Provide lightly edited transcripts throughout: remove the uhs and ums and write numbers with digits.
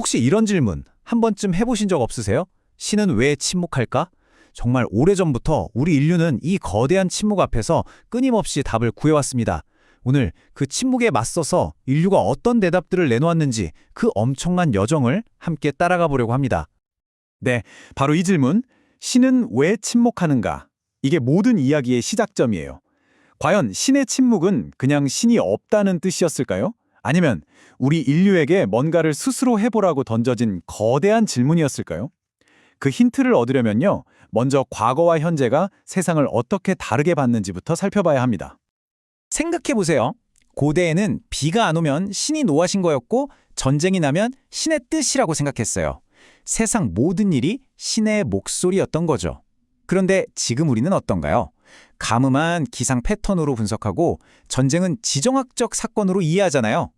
혹시 이런 질문 한 번쯤 해보신 적 없으세요? 신은 왜 침묵할까? 정말 오래전부터 우리 인류는 이 거대한 침묵 앞에서 끊임없이 답을 구해왔습니다. 오늘 그 침묵에 맞서서 인류가 어떤 대답들을 내놓았는지 그 엄청난 여정을 함께 따라가 보려고 합니다. 네, 바로 이 질문. 신은 왜 침묵하는가? 이게 모든 이야기의 시작점이에요. 과연 신의 침묵은 그냥 신이 없다는 뜻이었을까요? 아니면 우리 인류에게 뭔가를 스스로 해보라고 던져진 거대한 질문이었을까요? 그 힌트를 얻으려면요, 먼저 과거와 현재가 세상을 어떻게 다르게 봤는지부터 살펴봐야 합니다. 생각해보세요. 고대에는 비가 안 오면 신이 노하신 거였고 전쟁이 나면 신의 뜻이라고 생각했어요. 세상 모든 일이 신의 목소리였던 거죠. 그런데 지금 우리는 어떤가요? 가뭄한 기상 패턴으로 분석하고 전쟁은 지정학적 사건으로 이해하잖아요.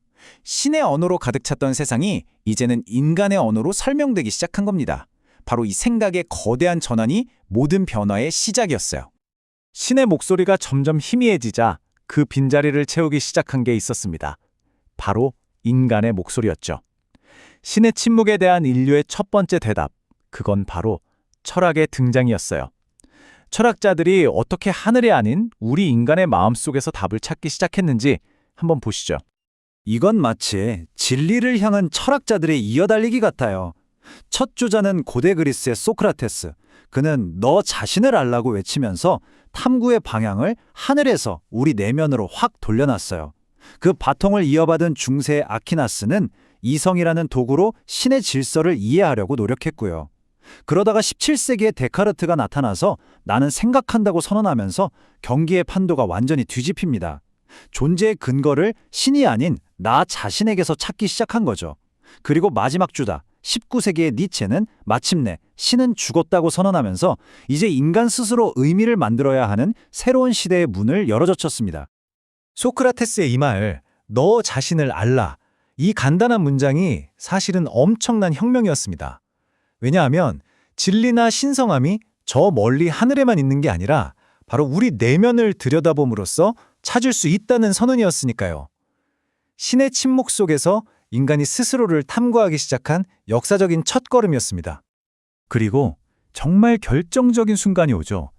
신의 언어로 가득 찼던 세상이 이제는 인간의 언어로 설명되기 시작한 겁니다. 바로 이 생각의 거대한 전환이 모든 변화의 시작이었어요. 신의 목소리가 점점 희미해지자 그 빈자리를 채우기 시작한 게 있었습니다. 바로 인간의 목소리였죠. 신의 침묵에 대한 인류의 첫 번째 대답, 그건 바로 철학의 등장이었어요. 철학자들이 어떻게 하늘이 아닌 우리 인간의 마음속에서 답을 찾기 시작했는지 한번 보시죠. 이건 마치 진리를 향한 철학자들의 이어달리기 같아요. 첫 주자는 고대 그리스의 소크라테스. 그는 너 자신을 알라고 외치면서 탐구의 방향을 하늘에서 우리 내면으로 확 돌려놨어요. 그 바통을 이어받은 중세의 아키나스는 이성이라는 도구로 신의 질서를 이해하려고 노력했고요. 그러다가 17세기에 데카르트가 나타나서 나는 생각한다고 선언하면서 경기의 판도가 완전히 뒤집힙니다. 존재의 근거를 신이 아닌 나 자신에게서 찾기 시작한 거죠. 그리고 마지막 주자 19세기의 니체는 마침내 신은 죽었다고 선언하면서 이제 인간 스스로 의미를 만들어야 하는 새로운 시대의 문을 열어젖혔습니다. 소크라테스의 이 말, 너 자신을 알라. 이 간단한 문장이 사실은 엄청난 혁명이었습니다. 왜냐하면 진리나 신성함이 저 멀리 하늘에만 있는 게 아니라 바로 우리 내면을 들여다봄으로써 찾을 수 있다는 선언이었으니까요. 신의 침묵 속에서 인간이 스스로를 탐구하기 시작한 역사적인 첫걸음이었습니다. 그리고 정말 결정적인 순간이 오죠.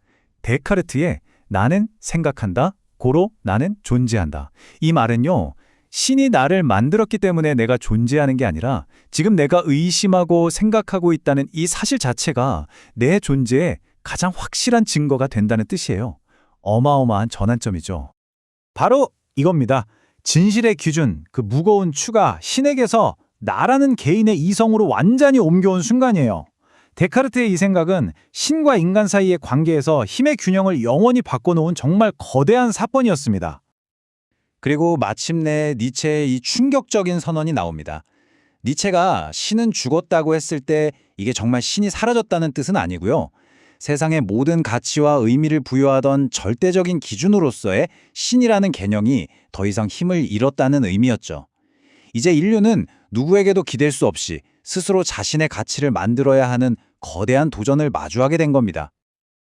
데카르트의 나는 생각한다, 고로 나는 존재한다. 이 말은요, 신이 나를 만들었기 때문에 내가 존재하는 게 아니라 지금 내가 의심하고 생각하고 있다는 이 사실 자체가 내 존재의 가장 확실한 증거가 된다는 뜻이에요. 어마어마한 전환점이죠. 바로 이겁니다. 진실의 기준, 그 무거운 추가, 신에게서 나라는 개인의 이성으로 완전히 옮겨온 순간이에요. 데카르트의 이 생각은 신과 인간 사이의 관계에서 힘의 균형을 영원히 바꿔놓은 정말 거대한 사건이었습니다. 그리고 마침내 니체의 이 충격적인 선언이 나옵니다. 니체가 신은 죽었다고 했을 때 이게 정말 신이 사라졌다는 뜻은 아니고요. 세상의 모든 가치와 의미를 부여하던 절대적인 기준으로서의 신이라는 개념이 더 이상 힘을 잃었다는 의미였죠. 이제 인류는 누구에게도 기댈 수 없이 스스로 자신의 가치를 만들어야 하는 거대한 도전을 마주하게 된 겁니다.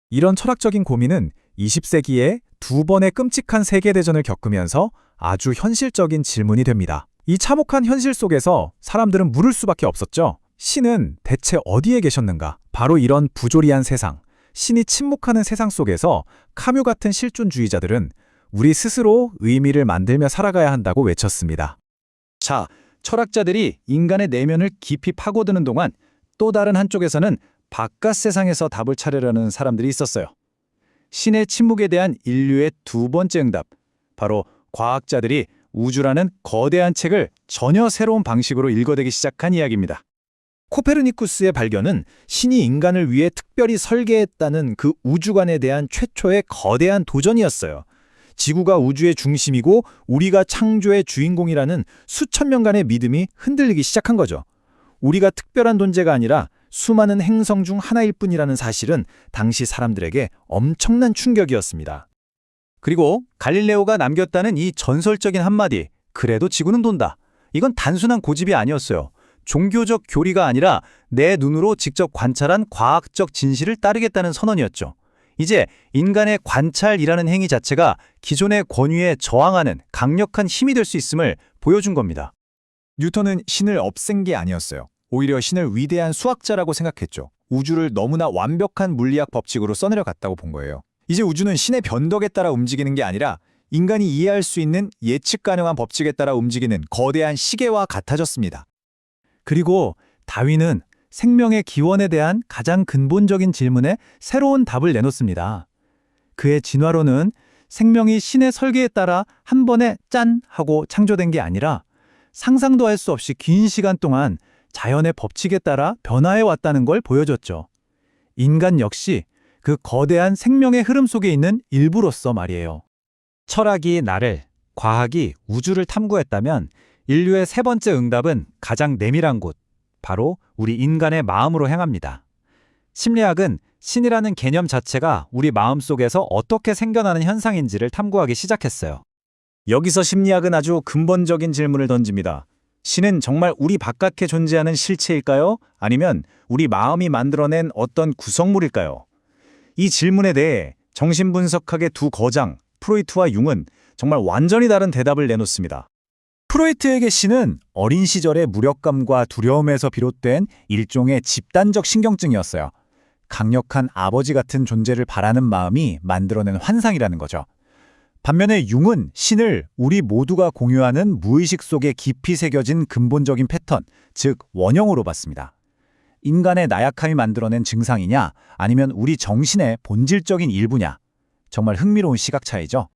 이런 철학적인 고민은 20세기에 두 번의 끔찍한 세계대전을 겪으면서 아주 현실적인 질문이 됩니다. 이 참혹한 현실 속에서 사람들은 물을 수밖에 없었죠. 신은 대체 어디에 계셨는가? 바로 이런 부조리한 세상, 신이 침묵하는 세상 속에서 카뮤 같은 실존주의자들은 우리 스스로 의미를 만들며 살아가야 한다고 외쳤습니다. 자, 철학자들이 인간의 내면을 깊이 파고드는 동안 또 다른 한쪽에서는 바깥 세상에서 답을 찾으려는 사람들이 있었어요. 신의 침묵에 대한 인류의 두 번째 응답, 바로 과학자들이 우주라는 거대한 책을 전혀 새로운 방식으로 읽어대기 시작한 이야기입니다. 코페르니쿠스의 발견은 신이 인간을 위해 특별히 설계했다는 그 우주관에 대한 최초의 거대한 도전이었어요. 지구가 우주의 중심이고 우리가 창조의 주인공이라는 수천 년간의 믿음이 흔들리기 시작한 거죠. 우리가 특별한 존재가 아니라 수많은 행성 중 하나일 뿐이라는 사실은 당시 사람들에게 엄청난 충격이었습니다. 그리고 갈릴레오가 남겼다는 이 전설적인 한마디, 그래도 지구는 돈다. 이건 단순한 고집이 아니었어요. 종교적 교리가 아니라 내 눈으로 직접 관찰한 과학적 진실을 따르겠다는 선언이었죠. 이제 인간의 관찰이라는 행위 자체가 기존의 권위에 저항하는 강력한 힘이 될 수 있음을 보여준 겁니다. 뉴턴은 신을 없앤 게 아니었어요. 오히려 신을 위대한 수학자라고 생각했죠. 우주를 너무나 완벽한 물리학 법칙으로 써내려갔다고 본 거예요. 이제 우주는 신의 변덕에 따라 움직이는 게 아니라 인간이 이해할 수 있는 예측 가능한 법칙에 따라 움직이는 거대한 시계와 같아졌습니다. 그리고 다윈은 생명의 기원에 대한 가장 근본적인 질문에 새로운 답을 내놓습니다. 그의 진화론은 생명이 신의 설계에 따라 한 번에 짠 하고 창조된 게 아니라 상상도 할 수 없이 긴 시간 동안 자연의 법칙에 따라 변화해 왔다는 걸 보여줬죠. 인간 역시 그 거대한 생명의 흐름 속에 있는 일부로서 말이에요. 철학이 나를, 과학이 우주를 탐구했다면 인류의 세 번째 응답은 가장 내밀한 곳, 바로 우리 인간의 마음으로 향합니다. 심리학은 신이라는 개념 자체가 우리 마음속에서 어떻게 생겨나는 현상인지를 탐구하기 시작했어요. 여기서 심리학은 아주 근본적인 질문을 던집니다. 신은 정말 우리 바깥에 존재하는 실체일까요? 아니면 우리 마음이 만들어낸 어떤 구성물일까요? 이 질문에 대해 정신분석학의 두 거장, 프로이트와 융은 정말 완전히 다른 대답을 내놓습니다. 프로이트에게 신은 어린 시절의 무력감과 두려움에서 비롯된 일종의 집단적 신경증이었어요. 강력한 아버지 같은 존재를 바라는 마음이 만들어낸 환상이라는 거죠. 반면에 융은 신을 우리 모두가 공유하는 무의식 속에 깊이 새겨진 근본적인 패턴, 즉 원형으로 봤습니다. 인간의 나약함이 만들어낸 증상이냐, 아니면 우리 정신의 본질적인 일부냐. 정말 흥미로운 시각 차이죠.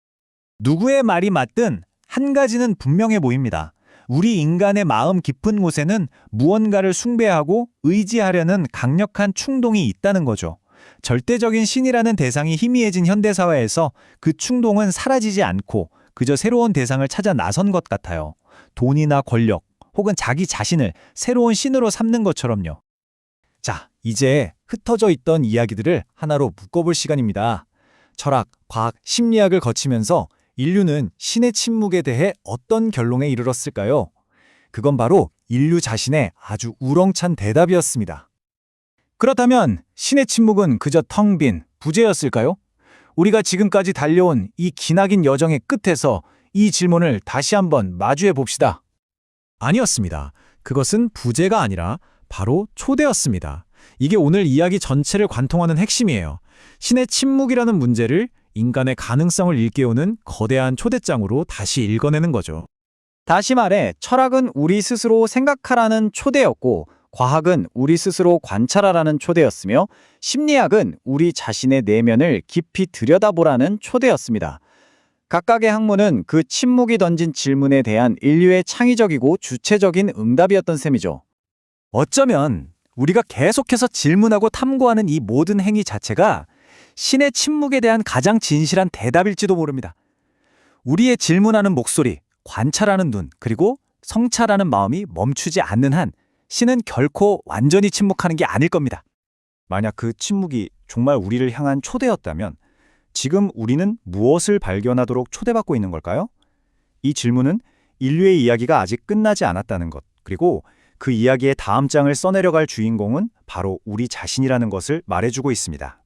누구의 말이 맞든 한 가지는 분명해 보입니다. 우리 인간의 마음 깊은 곳에는 무언가를 숭배하고 의지하려는 강력한 충동이 있다는 거죠. 절대적인 신이라는 대상이 희미해진 현대사회에서 그 충동은 사라지지 않고 그저 새로운 대상을 찾아 나선 것 같아요. 돈이나 권력 혹은 자기 자신을 새로운 신으로 삼는 것처럼요. 자, 이제 흩어져 있던 이야기들을 하나로 묶어볼 시간입니다. 철학, 과학, 심리학을 거치면서 인류는 신의 침묵에 대해 어떤 결론에 이르렀을까요? 그건 바로 인류 자신의 아주 우렁찬 대답이었습니다. 그렇다면 신의 침묵은 그저 텅 빈 부재였을까요? 우리가 지금까지 달려온 이 기나긴 여정의 끝에서 이 질문을 다시 한번 마주해 봅시다. 아니었습니다. 그것은 부재가 아니라 바로 초대였습니다. 이게 오늘 이야기 전체를 관통하는 핵심이에요. 신의 침묵이라는 문제를 인간의 가능성을 일깨우는 거대한 초대장으로 다시 읽어내는 거죠. 다시 말해, 철학은 우리 스스로 생각하라는 초대였고, 과학은 우리 스스로 관찰하라는 초대였으며, 심리학은 우리 자신의 내면을 깊이 들여다보라는 초대였습니다. 각각의 학문은 그 침묵이 던진 질문에 대한 인류의 창의적이고 주체적인 응답이었던 셈이죠. 어쩌면 우리가 계속해서 질문하고 탐구하는 이 모든 행위 자체가 신의 침묵에 대한 가장 진실한 대답일지도 모릅니다. 우리의 질문하는 목소리, 관찰하는 눈, 그리고 성찰하는 마음이 멈추지 않는 한 신은 결코 완전히 침묵하는 게 아닐 겁니다. 만약 그 침묵이 정말 우리를 향한 초대였다면 지금 우리는 무엇을 발견하도록 초대받고 있는 걸까요? 이 질문은 인류의 이야기가 아직 끝나지 않았다는 것, 그리고 그 이야기의 다음 장을 써내려갈 주인공은 바로 우리 자신이라는 것을 말해주고 있습니다.